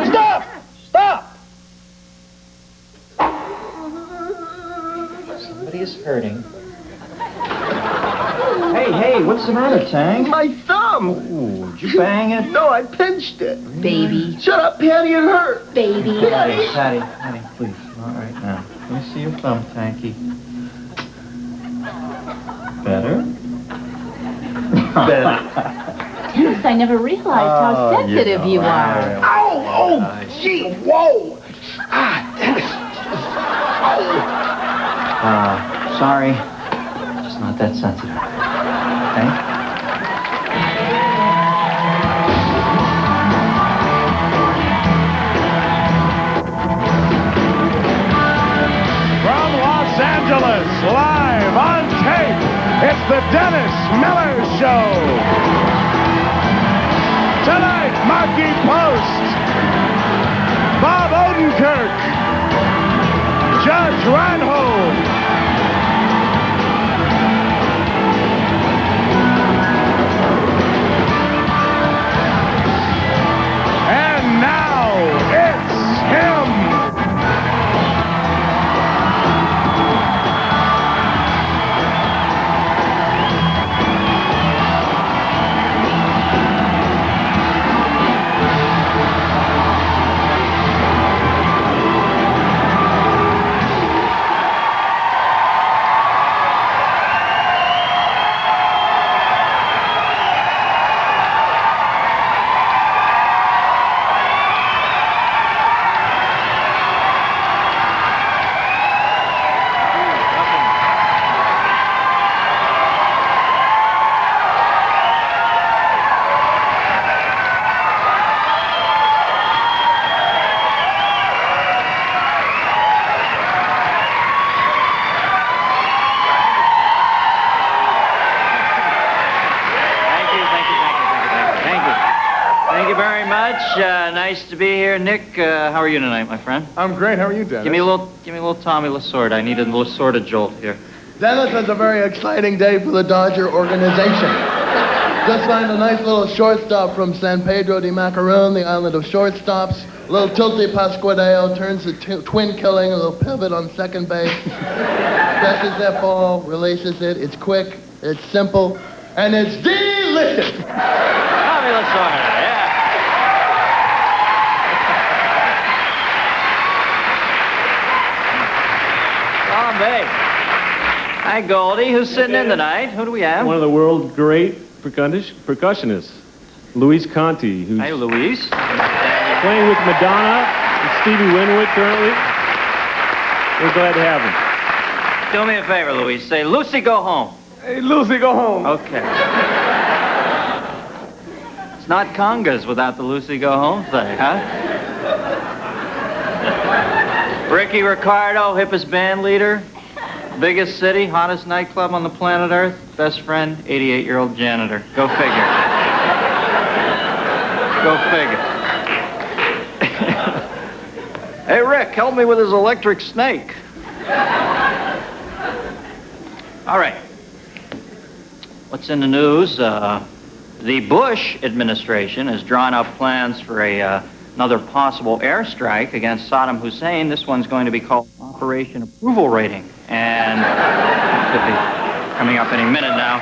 Stop! Stop! Somebody is hurting. Hey, what's the matter, Tank? My thumb! Ooh, did you bang it? No, I pinched it. Baby. Shut up, Patty, it hurt. Baby. Patty, please. All right, now. Let me see your thumb, Tanky. Better? Better. Yes, I never realized how sensitive you are. Ow! Oh, gee, whoa! Ah, Dennis. Sorry. Just not that sensitive. Okay? From Los Angeles, live on tape, it's the Dennis Miller Show. Tonight, Markie Post, Bob Odenkirk, Judge Reinhold, and now it's him. Thank you very much. Nice to be here. Nick, how are you tonight, my friend? I'm great. How are you, Dennis? Give me a little Tommy Lasorda. I need a Lasorda jolt here. Dennis, it's a very exciting day for the Dodger organization. Just signed a nice little shortstop from San Pedro de Macaron, the island of shortstops. A little tilty Pasquadeo, turns the twin killing, a little pivot on second base. Catches that ball, releases it. It's quick, it's simple, and it's delicious. Tommy Lasorda, yeah. Bombay. Hi, Goldie. Who's sitting in tonight? Who do we have? One of the world's great percussionists, Luis Conte, who's Hi, Luis. playing with Madonna and Stevie Winwood currently. We're glad to have him. Do me a favor, Luis. Say, Lucy, go home. Hey, Lucy, go home. Okay. It's not congas without the Lucy go home thing, huh? Ricky Ricardo, hippest band leader, biggest city, hottest nightclub on the planet Earth, best friend, 88-year-old janitor. Go figure. Go figure. Hey, Rick, help me with his electric snake. All right. What's in the news? The Bush administration has drawn up plans for another possible airstrike against Saddam Hussein. This one's going to be called Operation Approval Rating. And it could be coming up any minute now.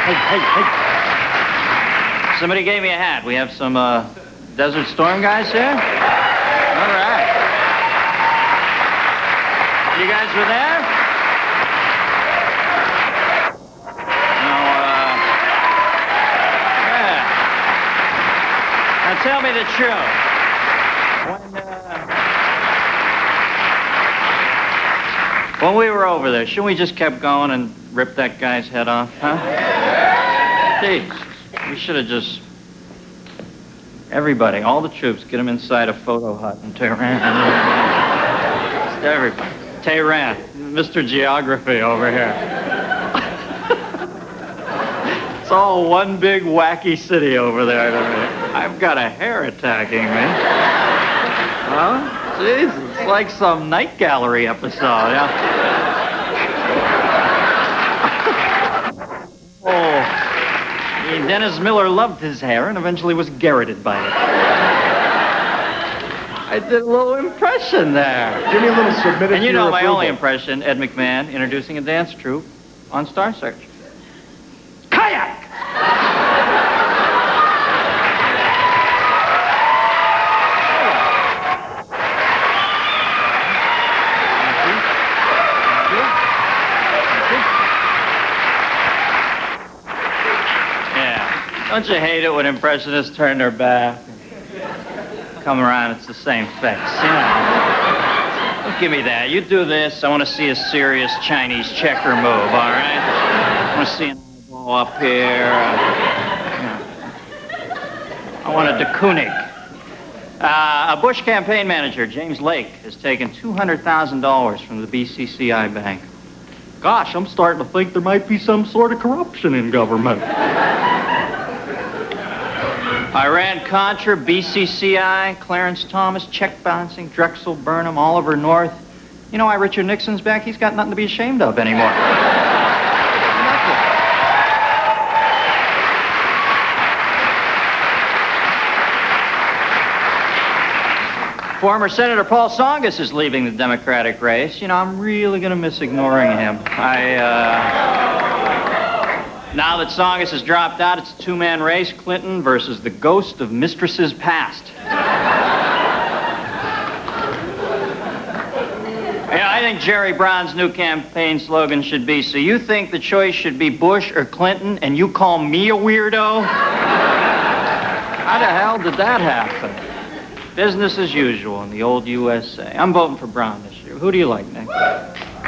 Hey. Somebody gave me a hat. We have some Desert Storm guys here? All right. You guys were there? Now tell me the truth. When we were over there, shouldn't we just kept going and ripped that guy's head off, huh? Jeez, we should have just... Everybody, all the troops, get them inside a photo hut in Tehran. Just everybody. Tehran, Mr. Geography over here. It's all one big wacky city over there to me. I've got a hair attacking me. Huh? Jesus, it's like some night gallery episode, yeah. Dennis Miller loved his hair and eventually was garroted by it. I did a little impression there. Give me a little submitted. And you know my approval. only impression, Ed McMahon introducing a dance troupe on Star Search. Kayak! Yeah. Don't you hate it when impressionists turn their back? Come around, it's the same face. Don't give me that. You do this, I want to see a serious Chinese checker move, all right? I want to see an eyeball up here. I want a de Kooning. A Bush campaign manager, James Lake, has taken $200,000 from the BCCI bank. Gosh, I'm starting to think there might be some sort of corruption in government. Iran-Contra, BCCI, Clarence Thomas, check bouncing, Drexel, Burnham, Oliver North. You know why Richard Nixon's back? He's got nothing to be ashamed of anymore. Former Senator Paul Tsongas is leaving the Democratic race. You know, I'm really going to miss ignoring him. Now that Tsongas has dropped out, it's a two-man race, Clinton versus the ghost of mistresses past. Yeah, I think Jerry Brown's new campaign slogan should be, so you think the choice should be Bush or Clinton, and you call me a weirdo? How the hell did that happen? Business as usual in the old USA. I'm voting for Brown this year. Who do you like, Nick?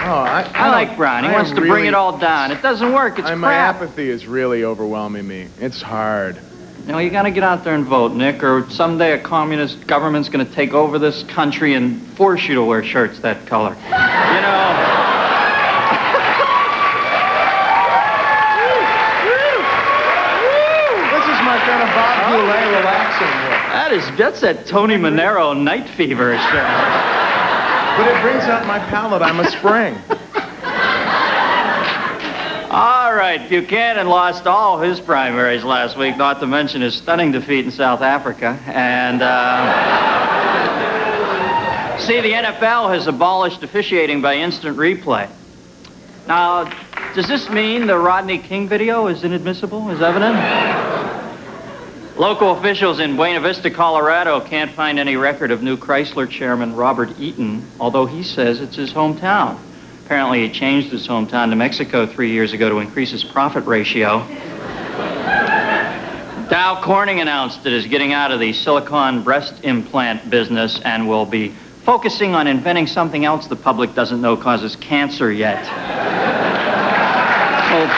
I like Brown. He wants to bring it all down. It doesn't work. It's crap. My apathy is really overwhelming me. It's hard. You know, you got to get out there and vote, Nick, or someday a communist government's going to take over this country and force you to wear shirts that color. You know. This is my kind of Bob Goulet relaxing look. That's that Tony Manero night fever shirt. But it brings out my palate. I'm a spring. All right, Buchanan lost all his primaries last week, not to mention his stunning defeat in South Africa. And, see, the NFL has abolished officiating by instant replay. Now, does this mean the Rodney King video is inadmissible, is evident? Local officials in Buena Vista, Colorado can't find any record of new Chrysler chairman Robert Eaton, although he says it's his hometown. Apparently he changed his hometown to Mexico 3 years ago to increase his profit ratio. Dow Corning announced it is getting out of the silicone breast implant business and will be focusing on inventing something else the public doesn't know causes cancer yet. Hope,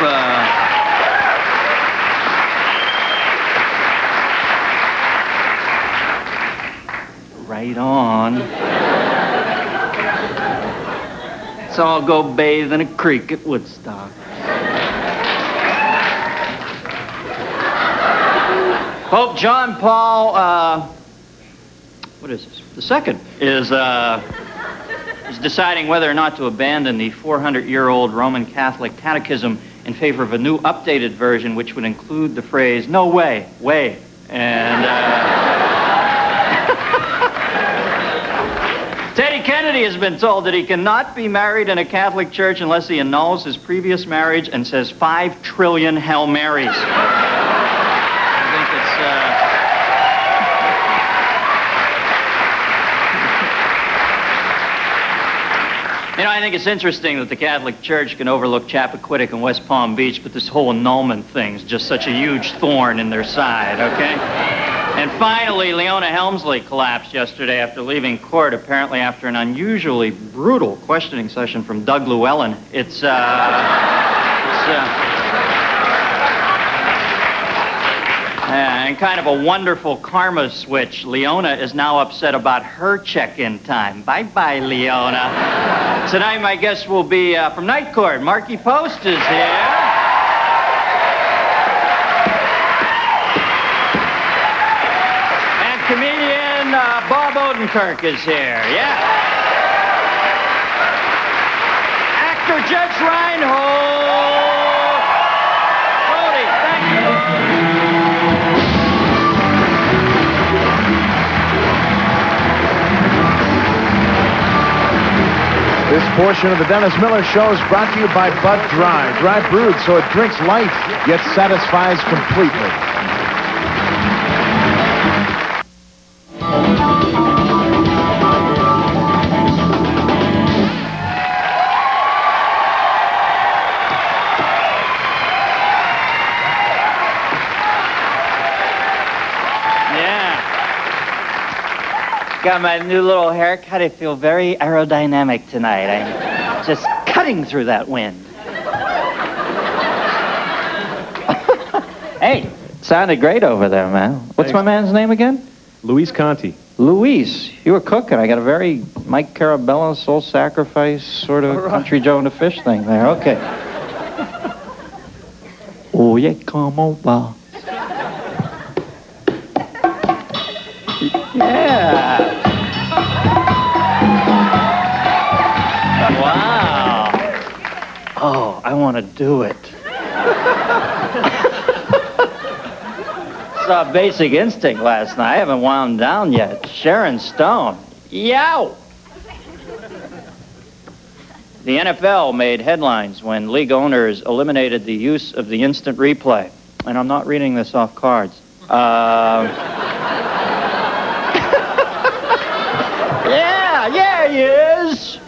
right on. Let's all go bathe in a creek at Woodstock. Pope John Paul, what is this? The second is deciding whether or not to abandon the 400-year-old Roman Catholic catechism in favor of a new updated version which would include the phrase, no way, way, and, Teddy Kennedy has been told that he cannot be married in a Catholic church unless he annuls his previous marriage and says 5 trillion Hail Marys. I think it's, You know, I think it's interesting that the Catholic Church can overlook Chappaquiddick and West Palm Beach, but this whole annulment thing's just such a huge thorn in their side, okay? And finally, Leona Helmsley collapsed yesterday after leaving court, apparently after an unusually brutal questioning session from Doug Llewellyn. And kind of a wonderful karma switch. Leona is now upset about her check-in time. Bye-bye, Leona. Tonight, my guest will be from Night Court. Markie Post is here. And comedian Bob Odenkirk is here. Yeah. Actor Judge Reinhold. Bodie, thank you. This portion of the Dennis Miller Show is brought to you by Bud Dry. Dry brewed so it drinks light, yet satisfies completely. Got my new little haircut. I feel very aerodynamic tonight. I'm just cutting through that wind. Hey, sounded great over there, man. What's my man's name again? Luis Conte. Luis. You were cooking. I got a very Mike Carabella, Soul Sacrifice, sort of Country Joe and the Fish thing there. Okay. Oh, yeah, come over. Yeah. Wow. Oh, I want to do it. Saw Basic Instinct last night. I haven't wound down yet. Sharon Stone. Yow! The NFL made headlines when league owners eliminated the use of the instant replay. And I'm not reading this off cards. Yeah, he is.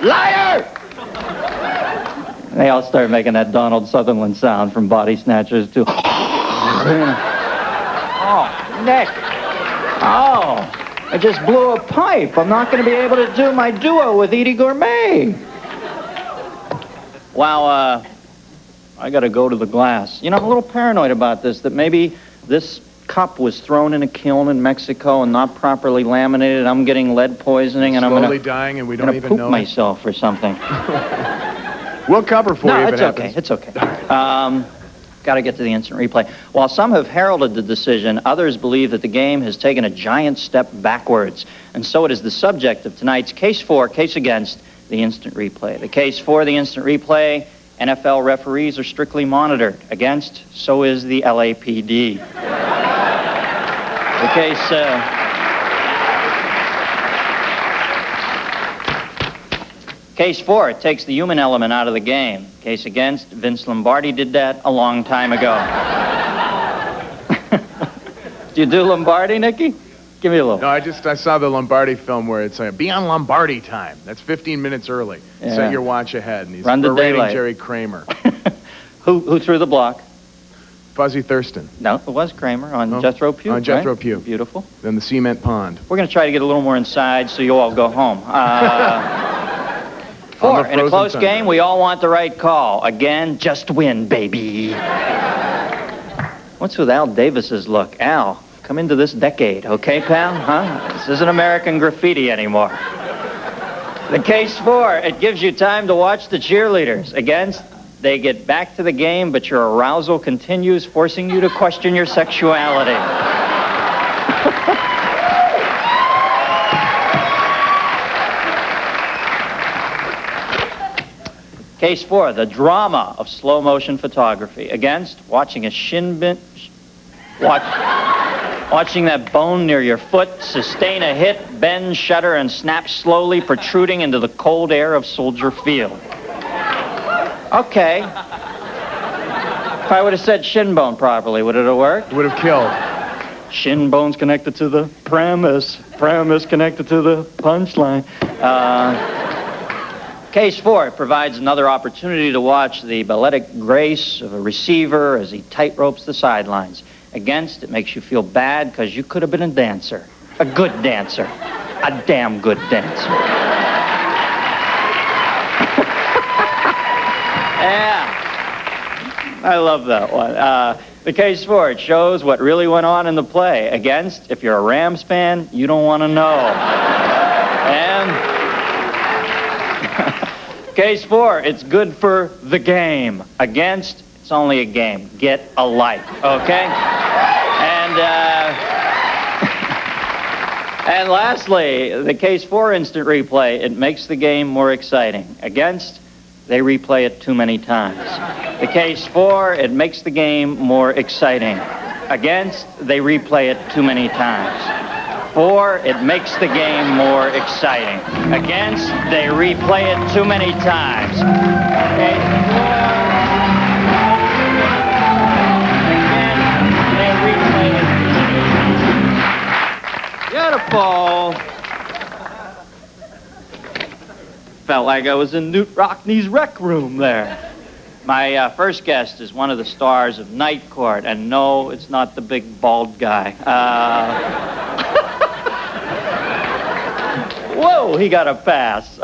Liar! They all started making that Donald Sutherland sound from Body Snatchers, too. Oh, Nick. Oh, I just blew a pipe. I'm not going to be able to do my duo with Edie Gourmet. Wow, I got to go to the glass. You know, I'm a little paranoid about this, that maybe this cup was thrown in a kiln in Mexico and not properly laminated. I'm getting lead poisoning, and I'm slowly dying, and we don't even know poop myself or something. We'll cover for you if it happens. It's okay. Got to get to the instant replay. While some have heralded the decision, others believe that the game has taken a giant step backwards, and so it is the subject of tonight's case against the instant replay. The case for the instant replay: NFL referees are strictly monitored. Against, so is the LAPD. The case for, it takes the human element out of the game. Case against, Vince Lombardi did that a long time ago. Did you do Lombardi, Nicky? Give me a little. No, I saw the Lombardi film where it's like, be on Lombardi time. That's 15 minutes early. Yeah. Set your watch ahead. And he's Run the berating daylight. Jerry Kramer. Who threw the block? Fuzzy Thurston. No, it was Kramer on Jethro Pugh. On Jethro right? Pugh. Beautiful. Then the cement pond. We're going to try to get a little more inside so you all go home. On Four, the in a frozen close tundra. game, we all want the right call. Again, just win, baby. What's with Al Davis's look? Al, come into this decade, okay, pal? Huh? This isn't American Graffiti anymore. The case for, it gives you time to watch the cheerleaders. Against, they get back to the game, but your arousal continues, forcing you to question your sexuality. Case 4, the drama of slow motion photography. Against, watching a watching that bone near your foot sustain a hit, bend, shudder, and snap slowly, protruding into the cold air of Soldier Field. Okay. If I would have said shin bone properly, would it have worked? It would have killed. Shin bone's connected to the premise. Premise connected to the punchline. Case 4, it provides another opportunity to watch the balletic grace of a receiver as he tightropes the sidelines. Against, it makes you feel bad because you could have been a dancer. A good dancer. A damn good dancer. Yeah. I love that one. The case 4, it shows what really went on in the play. Against, if you're a Rams fan, you don't want to know. And case 4, it's good for the game. Against, it's only a game. Get a life, okay? And lastly, the case 4 instant replay, it makes the game more exciting. Against, they replay it too many times. The case 4, it makes the game more exciting. Against, they replay it too many times. For, it makes the game more exciting. Against, they replay it too many times. Okay, against, they replay it too many times. Beautiful. Felt like I was in Newt Rockney's rec room there. My first guest is one of the stars of Night Court, and no, it's not the big bald guy. Whoa, he got a pass.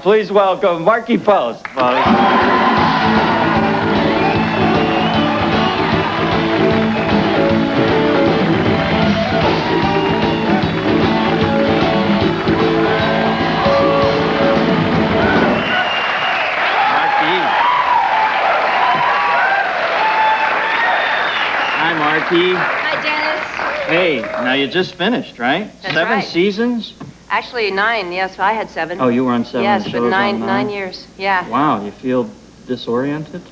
Please welcome Markie Post, folks. Markie. Hi, Dennis. Hey, now you just finished, right? That's 7 right. seasons? Actually, 9. Yes, I had 7. Oh, you were on 7 yes, shows but on 9 years. Yeah. Wow, you feel disoriented?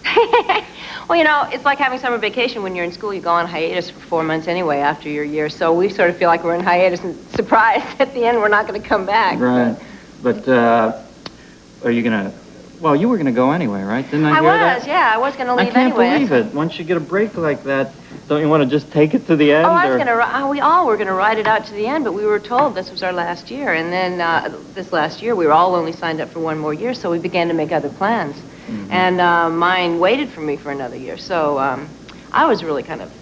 Well, you know, it's like having summer vacation when you're in school. You go on hiatus for 4 months anyway after your year. So we sort of feel like we're in hiatus and surprised at the end we're not going to come back. Right. But are you going to... Well, you were going to go anyway, right? Didn't I hear that? Yeah. I was going to leave I can't anyway. believe it. Once you get a break like that, don't you want to just take it to the end? Oh, I was going to... we all were going to ride it out to the end, but we were told this was our last year. And then this last year, we were all only signed up for 1 more year, so we began to make other plans. Mm-hmm. And mine waited for me for another year. So I was really kind of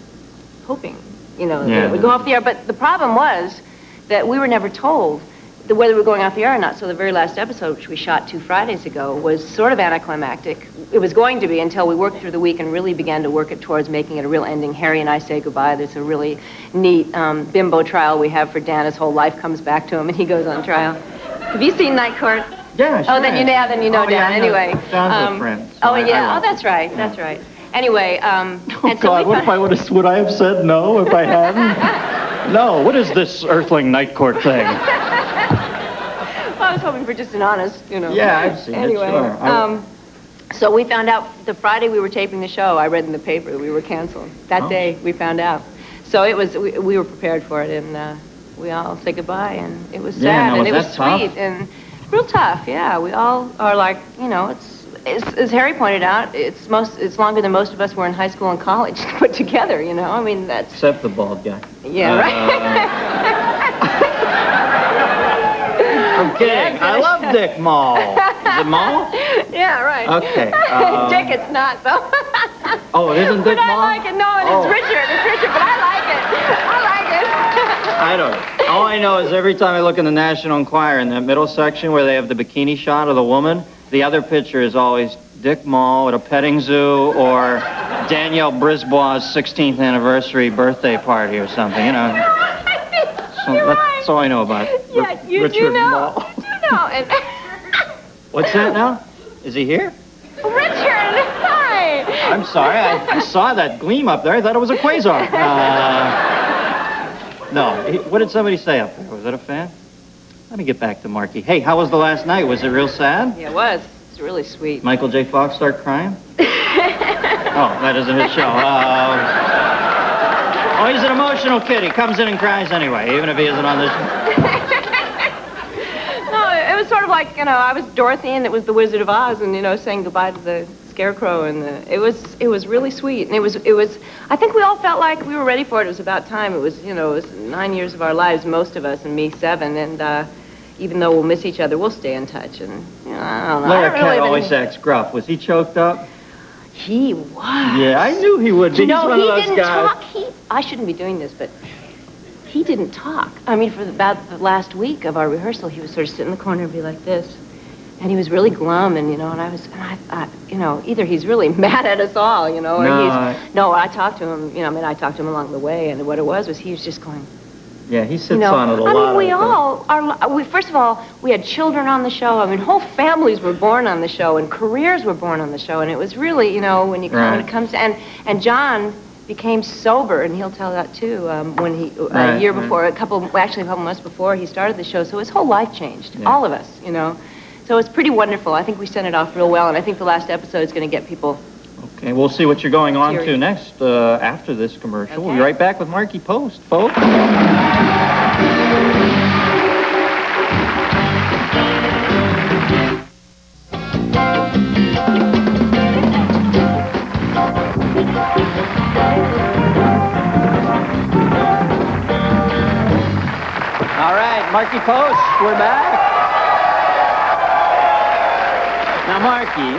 hoping, you know, that it would go off the air. But the problem was that we were never told whether we were going off the air or not. So the very last episode, which we shot 2 Fridays ago, was sort of anticlimactic. It was going to be until we worked through the week and really began to work it towards making it a real ending. Harry and I say goodbye. There's a really neat bimbo trial we have for Dan. His whole life comes back to him, and he goes on trial. Have you seen Night Court? Yeah, sure. Oh, then you know Dan. Yeah, anyway. John's a friend. So oh, yeah. Oh, that's right. That's right. Anyway, oh, God, what if I would I have said no if I hadn't? No, what is this Earthling Night Court thing? Well, I was hoping for just an honest, you know. Yeah, I've seen anyway, it, sure. So we found out the Friday we were taping the show, I read in the paper that we were canceled. That day, we found out. So it was, we were prepared for it, and we all said goodbye, and it was sad, and it was sweet, and real tough, yeah. We all are like, you know, it's as Harry pointed out, it's longer than most of us were in high school and college put together, you know? I mean, that's... Except the bald guy. Yeah, right? I'm kidding. I love Dick Mall. Is it Mall? Yeah, right. Okay. Dick, it's not, though. Oh, it isn't Dick Mall? Mall? I like it. No, it's Richard. It's Richard, but I like it. I don't. All I know is every time I look in the National Enquirer in that middle section where they have the bikini shot of the woman, the other picture is always Dick Mall at a petting zoo or Danielle Brisbois' 16th anniversary birthday party or something, you know. So that's all I know about Richard Mall. You know. And what's that now? Is he here? Richard, hi. I'm sorry. I saw that gleam up there. I thought it was a quasar. No. What did somebody say up there? Was that a fan? Let me get back to Markie. Hey, how was the last night? Was it real sad? Yeah, it was. It's really sweet. Michael J. Fox start crying? Oh, that isn't his show. Oh, he's an emotional kid. He comes in and cries anyway, even if he isn't on this show. No, it was sort of like, you know, I was Dorothy and it was the Wizard of Oz, and, you know, saying goodbye to the Scarecrow, and it was really sweet, and it was I think we all felt like we were ready for it. It was about time. It was, you know, it was 9 years of our lives, most of us, and me 7, and even though we'll miss each other, we'll stay in touch, and, you know, I don't know. Larry always acts gruff. Was he choked up? He was. Yeah, I knew he would be. You know, He's one of those didn't guys. talk. I shouldn't be doing this, but he didn't talk. I mean, for about the last week of our rehearsal, he would sort of sit in the corner and be like this. And he was really glum, and, you know, and I thought, you know, either he's really mad at us all, you know, or I talked to him, you know, I mean, I talked to him along the way, and what it was he was just going... Yeah, he sits on it a lot. I mean, we all are... first of all, we had children on the show. I mean, whole families were born on the show, and careers were born on the show, and it was really, you know, when it comes to... And John became sober, and he'll tell that, too, when he... a year before, a couple months before he started the show, so his whole life changed. Yeah. All of us, you know. So it's pretty wonderful. I think we sent it off real well, and I think the last episode is going to get people... Okay, we'll see what you're going on to next after this commercial. Okay. We'll be right back with Markie Post, folks. Markie Post, we're back. Now, Markie,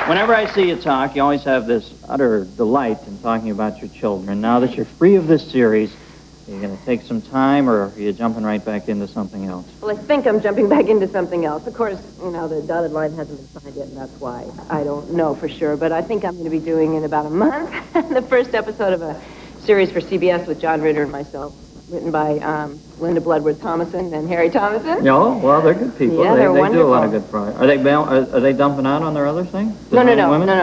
whenever I see you talk, you always have this utter delight in talking about your children. Now that you're free of this series, are you going to take some time, or are you jumping right back into something else? Well, I think I'm jumping back into something else. Of course, you know, the dotted line hasn't been signed yet, and that's why I don't know for sure. But I think I'm going to be doing in about a month the first episode of a series for CBS with John Ritter and myself, written by Linda Bloodworth Thomason and Harry Thomason. No, well, they're good people. Yeah, they they're do a wonderful. lot of good projects. Are they dumping out on their other thing? No.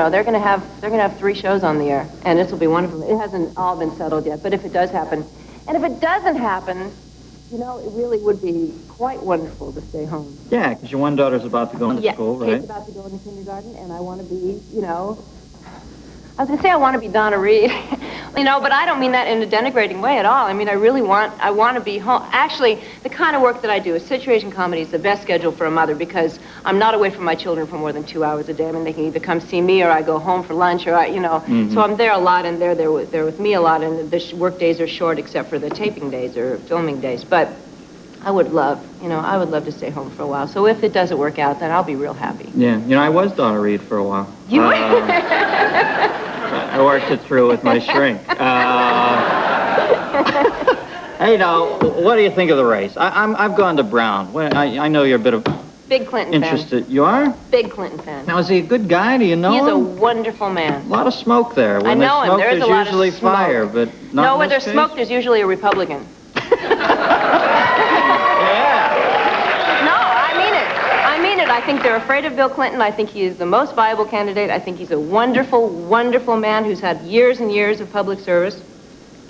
They're going to have 3 shows on the air, and this will be wonderful. It hasn't all been settled yet, but if it does happen, and if it doesn't happen, you know, it really would be quite wonderful to stay home. Yeah, because your one daughter's about to go into school, right? Kate's about to go into kindergarten, and I want to be, you know, I was going to say I want to be Donna Reed, you know, but I don't mean that in a denigrating way at all. I mean, I want to be home. Actually, the kind of work that I do is situation comedy is the best schedule for a mother because I'm not away from my children for more than 2 hours a day. I mean, they can either come see me or I go home for lunch or I, you know, so I'm there a lot and they're with me a lot, and the work days are short except for the taping days or filming days. But I would love to stay home for a while. So if it doesn't work out, then I'll be real happy. Yeah, you know, I was Donna Reed for a while. You I worked it through with my shrink. Hey, now, what do you think of the race? I've gone to Brown. I know you're a bit of Big Clinton interested. fan. You are? Big Clinton fan. Now, is he a good guy? Do you know He's him? a wonderful man. A lot of smoke there. When I know him. there's There is smoke, a lot there's usually of smoke. fire, but not No, in where this there's case? smoke, there's usually a Republican. Yeah. No, I mean it. I mean it. I think they're afraid of Bill Clinton. I think he is the most viable candidate. I think he's a wonderful, wonderful man who's had years and years of public service.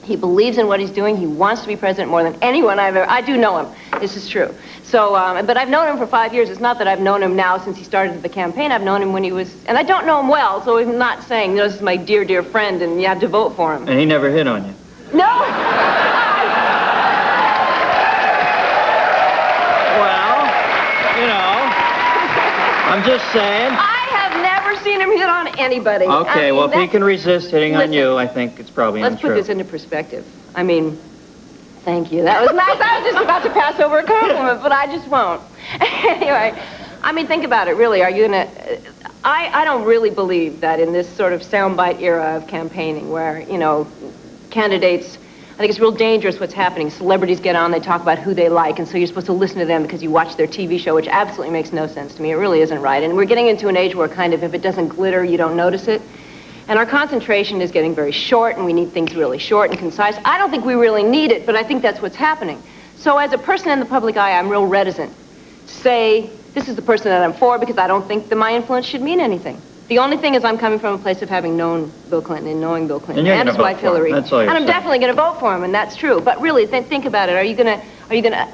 He believes in what he's doing. He wants to be president more than anyone I've ever... I do know him. This is true. So, but I've known him for 5 years. It's not that I've known him now since he started the campaign. I've known him when he was... And I don't know him well, so I'm not saying, this is my dear, dear friend, and you have to vote for him. And he never hit on you? No! Well, you know, I'm just saying. I have never seen him hit on anybody. Okay, I mean, well, if he that's- can resist hitting on Listen, you, I think it's probably Let's untrue. put this into perspective. I mean, thank you. That was nice. I was just about to pass over a compliment, but I just won't. Anyway, I mean, think about it, really. Are you going to... I don't really believe that in this sort of soundbite era of campaigning where, you know, candidates... I think it's real dangerous what's happening. Celebrities get on, they talk about who they like, and so you're supposed to listen to them because you watch their TV show, which absolutely makes no sense to me. It really isn't right. And we're getting into an age where kind of if it doesn't glitter, you don't notice it. And our concentration is getting very short, and we need things really short and concise. I don't think we really need it, but I think that's what's happening. So as a person in the public eye, I'm real reticent to say, this is the person that I'm for, because I don't think that my influence should mean anything. The only thing is I'm coming from a place of having known Bill Clinton and knowing Bill Clinton And you're and his gonna wife vote for him. Hillary. That's all you're And I'm saying. definitely going to vote for him, and that's true. But really, think about it. Are you going to,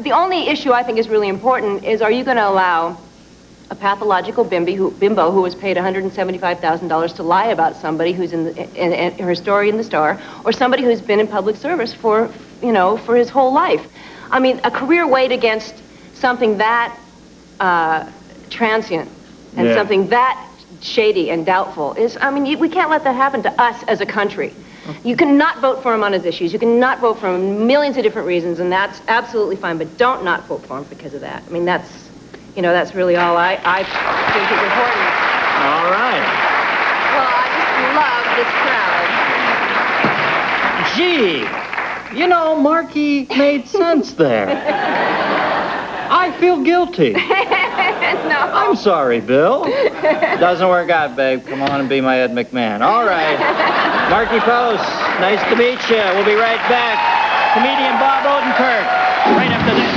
the only issue I think is really important is, are you going to allow a pathological bimbo who was paid $175,000 to lie about somebody who's in her story in the Star, or somebody who's been in public service for, you know, for his whole life? I mean, a career weighed against something that transient and Yeah. something that shady and doubtful is, I mean, we can't let that happen to us as a country. You cannot vote for him on his issues. You cannot vote for him millions of different reasons, and that's absolutely fine, but don't not vote for him because of that. I mean, that's, you know, that's really all I think is important. All right. Well, I just love this crowd. Gee, you know, Markie made sense there. I feel guilty. No. I'm sorry, Bill. Doesn't work out, babe. Come on and be my Ed McMahon. All right. Markie Post, nice to meet you. We'll be right back. Comedian Bob Odenkirk, right after this.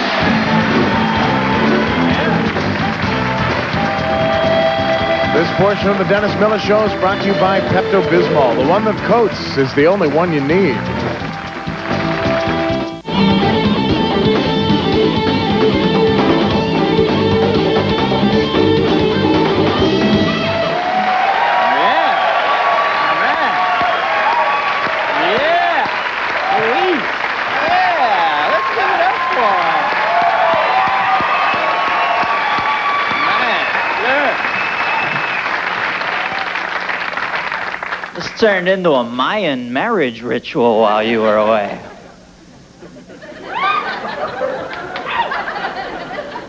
This portion of the Dennis Miller Show is brought to you by Pepto-Bismol. The one that coats is the only one you need. This turned into a Mayan marriage ritual while you were away.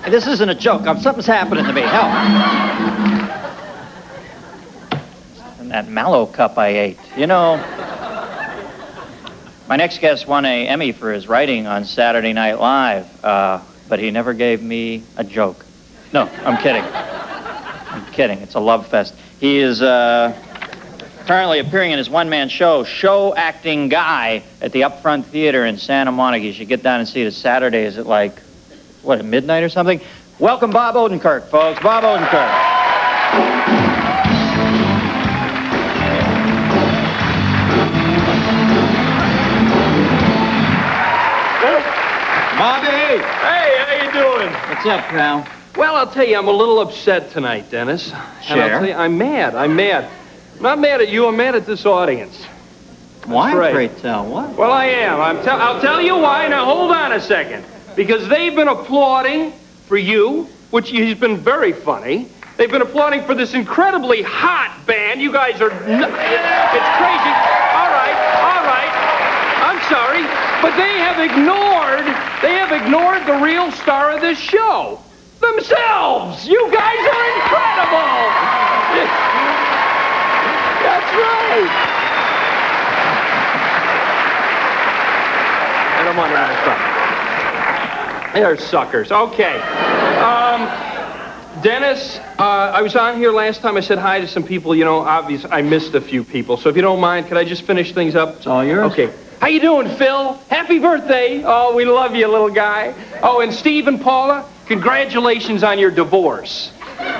This isn't a joke. Something's happening to me. Help. And that mallow cup I ate. You know, my next guest won an Emmy for his writing on Saturday Night Live, but he never gave me a joke. No, I'm kidding. I'm kidding. It's a love fest. He is currently appearing in his one-man show Acting Guy, at the Upfront Theater in Santa Monica. You should get down and see it. Saturdays at like, what, at midnight or something? Welcome Bob Odenkirk, folks. Bob Odenkirk. Bobby! Hey, how you doing? What's up, pal? Well, I'll tell you, I'm a little upset tonight, Dennis. And I'll Sure. tell you, I'm mad. I'm not mad at you, I'm mad at this audience. Why, right. pray tell? What? Well, I am. I'll tell you why. Now, hold on a second. Because they've been applauding for you, which has been very funny. They've been applauding for this incredibly hot band. You guys are... It's crazy. All right. I'm sorry. But they have ignored the real star of this show. Themselves! You guys are incredible! That's right! I don't want to stuff. They're suckers. Okay. Dennis, I was on here last time. I said hi to some people. You know, obviously, I missed a few people. So if you don't mind, could I just finish things up? It's all yours. Okay. How you doing, Phil? Happy birthday. Oh, we love you, little guy. Oh, and Steve and Paula, congratulations on your divorce.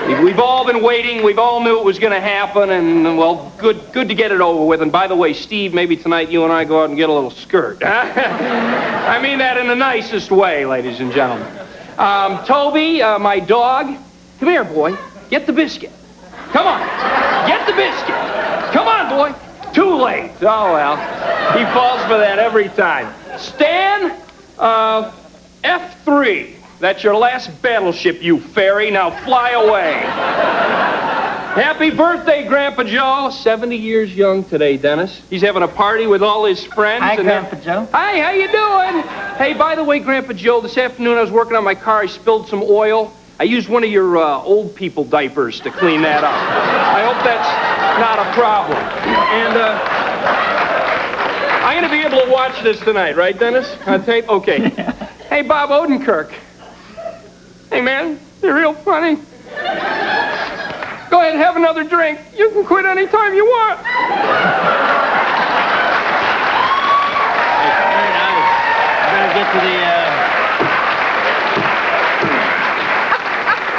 We've all been waiting. We've all knew it was going to happen, and, well, good to get it over with. And by the way, Steve, maybe tonight you and I go out and get a little skirt. I mean that in the nicest way, ladies and gentlemen. Toby, my dog, come here, boy. Get the biscuit. Come on. Get the biscuit. Come on, boy. Too late. Oh, well. He falls for that every time. Stan, F3. That's your last battleship, you fairy. Now fly away. Happy birthday, Grandpa Joe. 70 years young today, Dennis. He's having a party with all his friends. Hi, Grandpa Joe. Hi, how you doing? Hey, by the way, Grandpa Joe, this afternoon I was working on my car. I spilled some oil. I used one of your old people diapers to clean that up. I hope that's not a problem. And I'm going to be able to watch this tonight, right, Dennis? On tape? Okay. Hey, Bob Odenkirk. Hey, man, you're real funny. Go ahead and have another drink. You can quit anytime you want. Very nice. I'm going to get to the,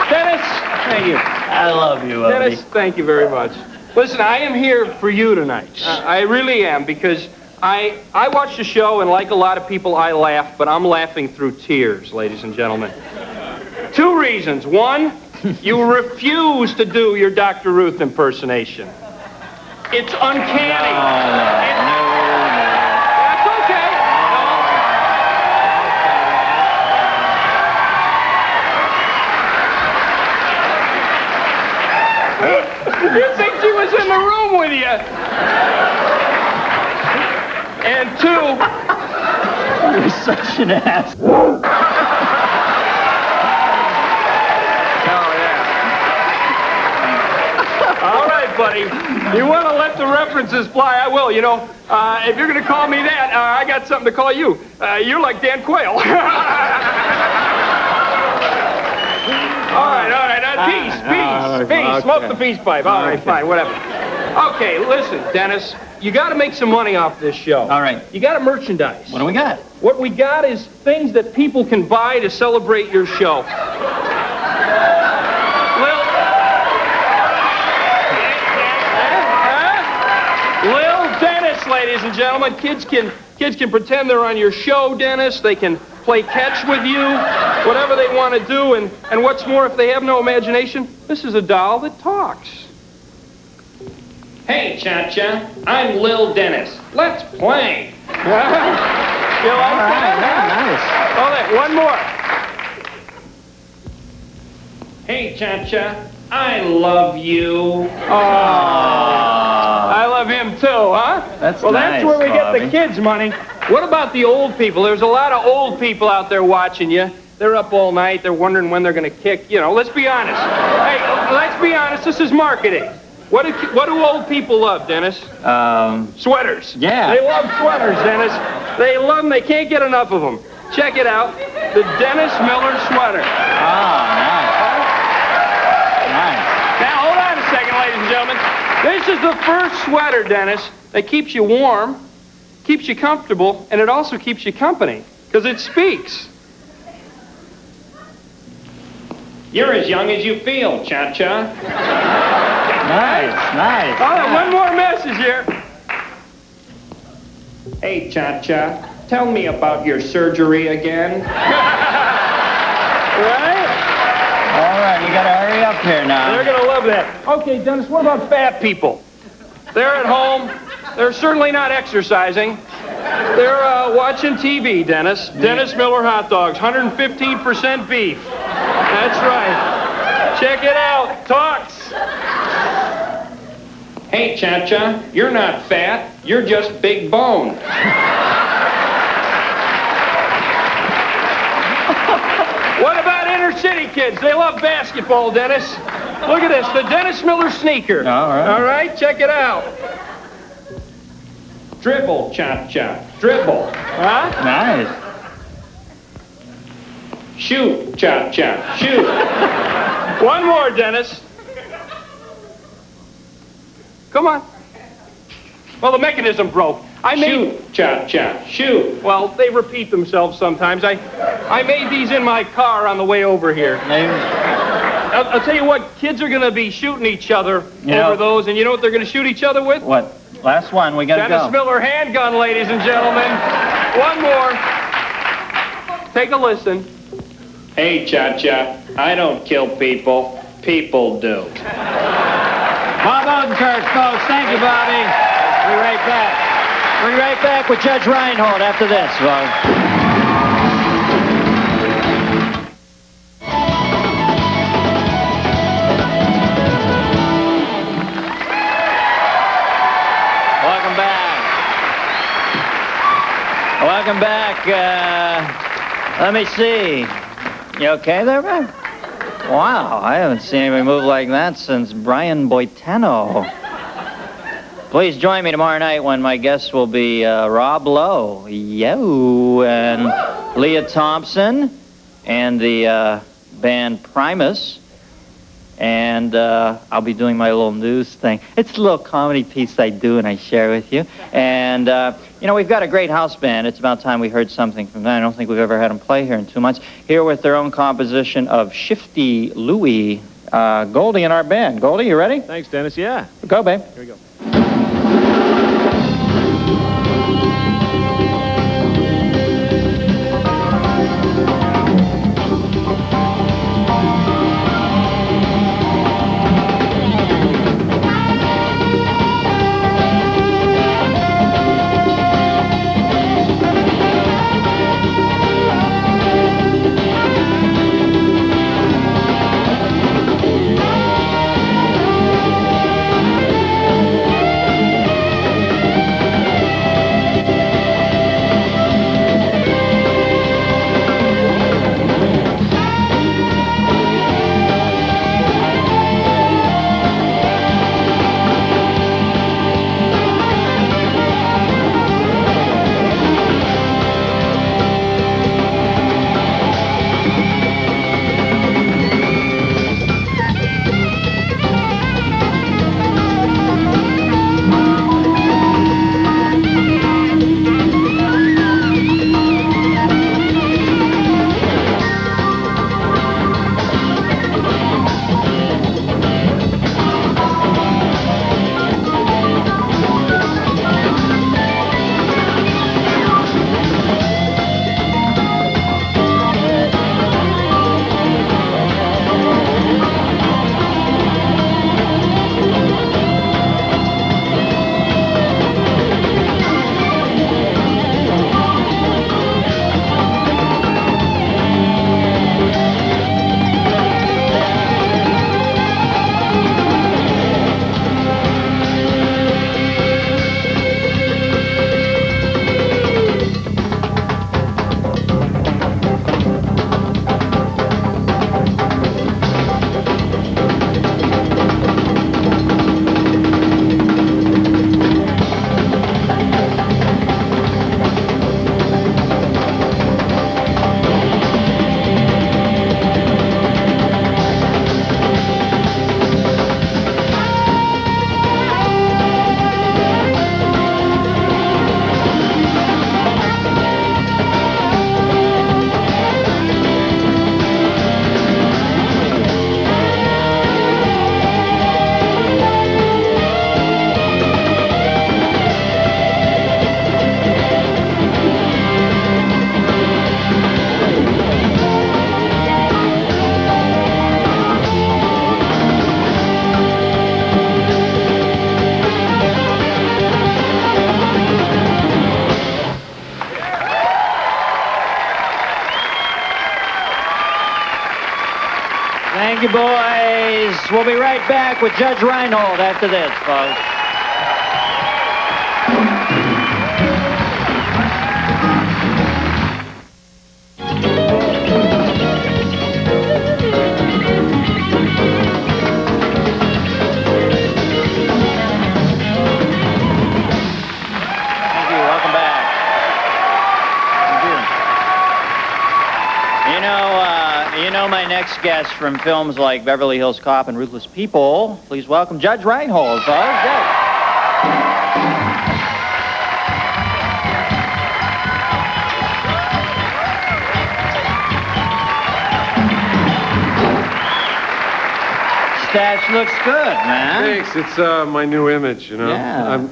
Dennis, thank you. I love you, Odie. Dennis, thank you very much. Listen, I am here for you tonight. I really am, because I watch the show, and like a lot of people, I laugh, but I'm laughing through tears, ladies and gentlemen. 2 reasons. One, you refuse to do your Dr. Ruth impersonation. It's uncanny. That's okay. You think she was in the room with you? And 2, You're such an ass. all right, buddy. You want to let the references fly? I will. You know, if you're going to call me that, I got something to call you. You're like Dan Quayle. All right. Peace. Okay. Smoke the peace pipe. All right, fine, whatever. Okay, listen, Dennis. You got to make some money off this show. All right. You got to merchandise. What do we got? What we got is things that people can buy to celebrate your show. Lil Dennis, ladies and gentlemen. Kids can pretend they're on your show, Dennis. They can play catch with you, whatever they want to do. And what's more, if they have no imagination, this is a doll that talks. Hey, Cha-Cha, I'm Lil Dennis. Let's play. You like that? Nice. Oh, that, one more. Hey, Cha-Cha, I love you. I love him too, huh? That's well, that's nice, where we Bobby. get the kids' money. What about the old people? There's a lot of old people out there watching you. They're up all night. They're wondering when they're going to kick. You know, let's be honest. Hey, let's be honest. This is marketing. What do old people love, Dennis? Sweaters. Yeah. They love sweaters, Dennis. They love them. They can't get enough of them. Check it out. The Dennis Miller sweater. Oh, nice. Nice. Now, hold on a second, ladies and gentlemen. This is the first sweater, Dennis, that keeps you warm, keeps you comfortable, and it also keeps you company, because it speaks. You're as young as you feel, Cha-Cha. Nice, nice. Oh, one more message here. Hey, Cha-Cha, tell me about your surgery again. Right? All right, you gotta hurry up here now. They're gonna love that. Okay, Dennis, what about fat people? They're at home. They're certainly not exercising. They're watching TV, Dennis. Dennis Miller hot dogs, 115% beef. That's right. Check it out. Talks. Hey, Cha-Cha, you're not fat. You're just big bone. What about inner city kids? They love basketball, Dennis. Look at this, the Dennis Miller sneaker. All right. All right, check it out. Dribble, Cha-Cha, dribble. Huh? Nice. Shoot, Cha-Cha, shoot. One more, Dennis. Come on. Well, the mechanism broke. Shoot, Cha-Cha, shoot. Well, they repeat themselves sometimes. I made these in my car on the way over here. I'll tell you what, kids are going to be shooting each other over those, and you know what they're going to shoot each other with? What? Last one, we gotta Dennis go. Miller handgun, ladies and gentlemen. One more. Take a listen. Hey, Cha-Cha, I don't kill people. People do. Bob Odenkirk, folks. Thank you, Bobby. We'll be right back. We'll be right back with Judge Reinhold after this, folks. Welcome back. Let me see. You okay there, man? Wow, I haven't seen anybody move like that since Brian Boitano. Please join me tomorrow night when my guests will be Rob Lowe, yo, and Leah Thompson, and the band Primus. And I'll be doing my little news thing. It's a little comedy piece I do and I share with you. And, you know, we've got a great house band. It's about time we heard something from them. I don't think we've ever had them play here in 2 months. Here with their own composition of Shifty Louie. Goldie in our band. Goldie, you ready? Thanks, Dennis. Yeah. Go, babe. Here we go. Thank you, boys. We'll be right back with Judge Reinhold after this, folks. You know my next guest from films like Beverly Hills Cop and Ruthless People. Please welcome Judge Reinhold, folks. Judge. Stash looks good, man. Thanks. It's my new image, you know. Yeah.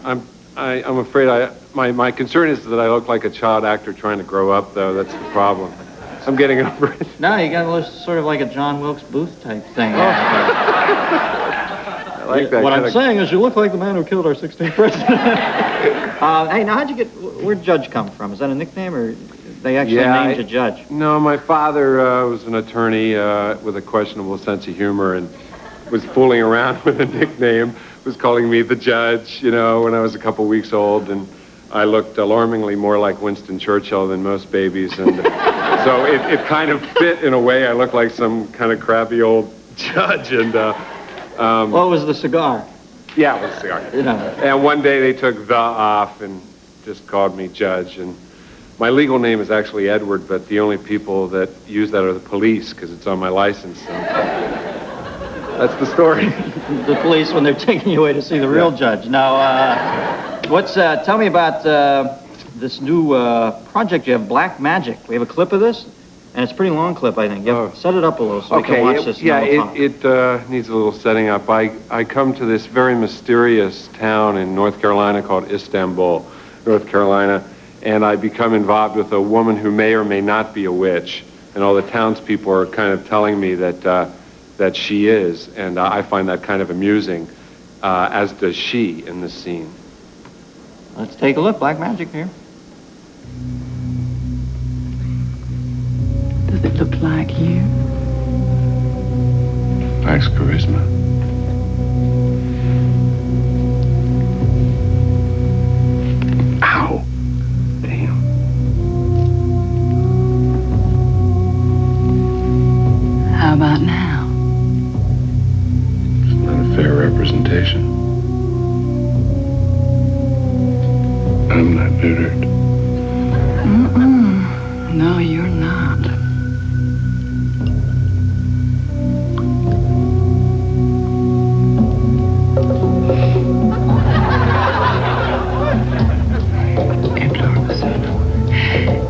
I'm afraid my concern is that I look like a child actor trying to grow up, though. That's the problem. I'm getting over it. No, you got to look sort of like a John Wilkes Booth type thing. Oh. I like that. What I'm saying is you look like the man who killed our 16th president. Hey, now where'd Judge come from? Is that a nickname or they actually named you Judge? No, my father was an attorney with a questionable sense of humor and was fooling around with a nickname, was calling me the Judge, you know, when I was a couple weeks old, and I looked alarmingly more like Winston Churchill than most babies, and so it kind of fit in a way. I looked like some kind of crappy old judge, and what was the cigar? Yeah, it was a cigar. You know. And one day they took the off and just called me Judge, and my legal name is actually Edward, but the only people that use that are the police because it's on my license. So that's the story. The police when they're taking you away to see the real judge. Now, tell me about this new project you have, Black Magic. We have a clip of this, and it's a pretty long clip, I think. Set it up a little so we can watch this. Yeah, it needs a little setting up. I come to this very mysterious town in North Carolina called Istanbul, North Carolina, and I become involved with a woman who may or may not be a witch, and all the townspeople are kind of telling me that she is, and I find that kind of amusing, as does she in this scene. Let's take a look. Black Magic here. Does it look like you? Lacks charisma. Ow. Damn. How about now? It's not a fair representation. I'm not neutered. No, you're not.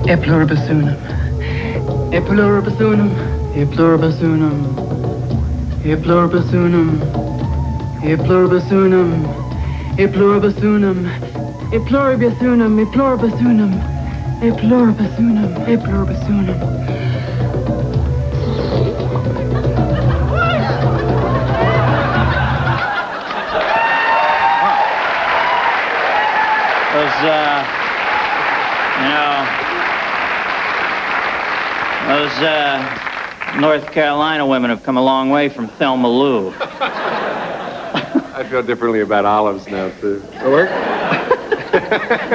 E pluribus unum. E pluribus unum. E pluribus unum. E pluribus unum. E pluribus unum. E pluribus unum. E pluribus unum. E pluribus unum. E pluribus unum. E pluribus unum. Those North Carolina women have come a long way from Thelma Lou. I feel differently about olives now, too. Work?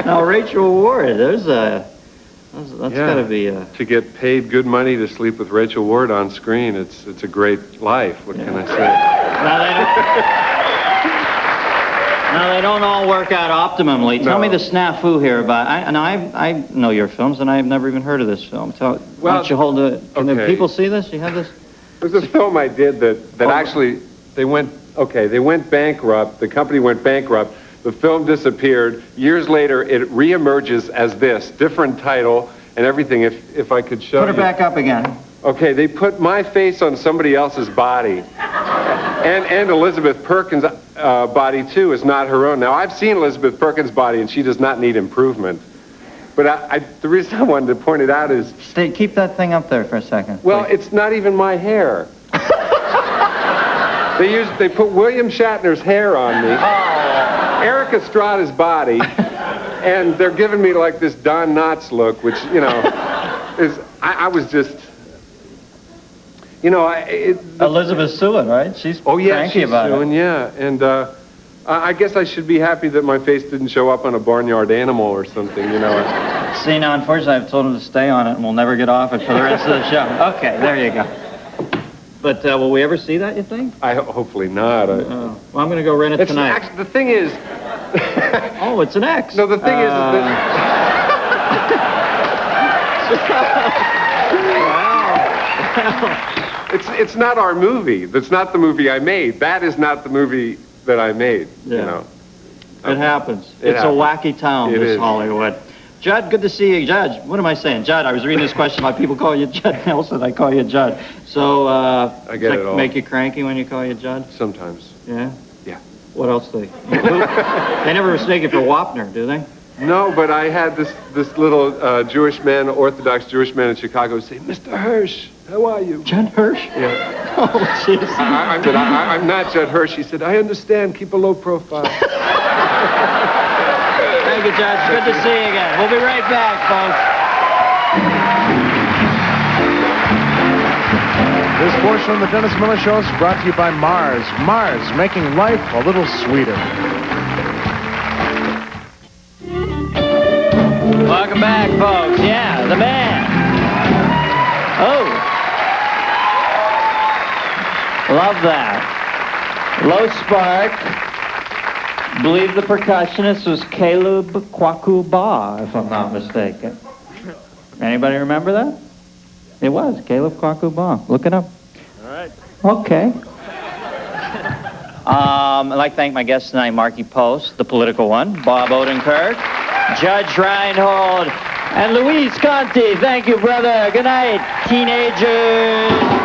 Now, Rachel Ward, that's got to be to get paid good money to sleep with Rachel Ward on screen, it's a great life. What can I say? Now, they don't all work out optimally. Tell me the snafu here about... I know your films, and I've never even heard of this film. Why don't you hold it... Can the people see this? You have this? There's a film I did that actually... They went bankrupt. The company went bankrupt. The film disappeared. Years later, it reemerges as this. Different title and everything, if I could show you. Put it back up again. Okay, they put my face on somebody else's body. And Elizabeth Perkins' body, too, is not her own. Now, I've seen Elizabeth Perkins' body, and she does not need improvement. But the reason I wanted to point it out is... Keep that thing up there for a second. Well, it's not even my hair. They put William Shatner's hair on me, Eric Estrada's body, and they're giving me like this Don Knotts look, which, is... I was just... You know, Elizabeth Sewin, right? She's cranky about it. Yeah. And I guess I should be happy that my face didn't show up on a barnyard animal or something, you know. See, now, unfortunately, I've told him to stay on it, and we'll never get off it for the rest of the show. Okay, there you go. But will we ever see that, you think? Hopefully not. Well, I'm going to go rent it tonight. Actually, the thing is... Oh, it's an X. No, the thing is that... Wow. It's not our movie. That's not the movie I made. That is not the movie that I made, you know. It happens. It's a wacky town, this Hollywood. Judd, good to see you. Judge, what am I saying? Judd, I was reading this question about people calling you Judd Nelson. I call you Judd. So, I get it all. Make you cranky when you call you Judd? Sometimes. Yeah? Yeah. What else do they? They never mistake it for Wapner, do they? No, but I had this little Jewish man, Orthodox Jewish man in Chicago say, Mr. Hirsch, how are you? Judd Hirsch? Yeah. Oh, jeez. I'm not Judd Hirsch. He said, I understand. Keep a low profile. Thank you, Judge. Good to see you again. We'll be right back, folks. This portion of the Dennis Miller Show is brought to you by Mars. Mars, making life a little sweeter. Welcome back, folks. Yeah, the man. Oh. Love that. Low spark. Believe the percussionist was Caleb Kwaku Ba, if I'm not mistaken. Anybody remember that? It was Caleb Kwaku Ba. Look it up. All right. Okay. I'd like to thank my guests tonight, Markie Post, the political one, Bob Odenkirk, Judge Reinhold, and Luis Conte. Thank you, brother. Good night, teenagers.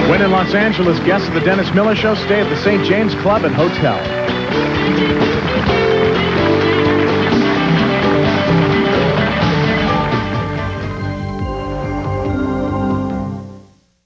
When in Los Angeles, guests of the Dennis Miller Show stay at the St. James Club and Hotel.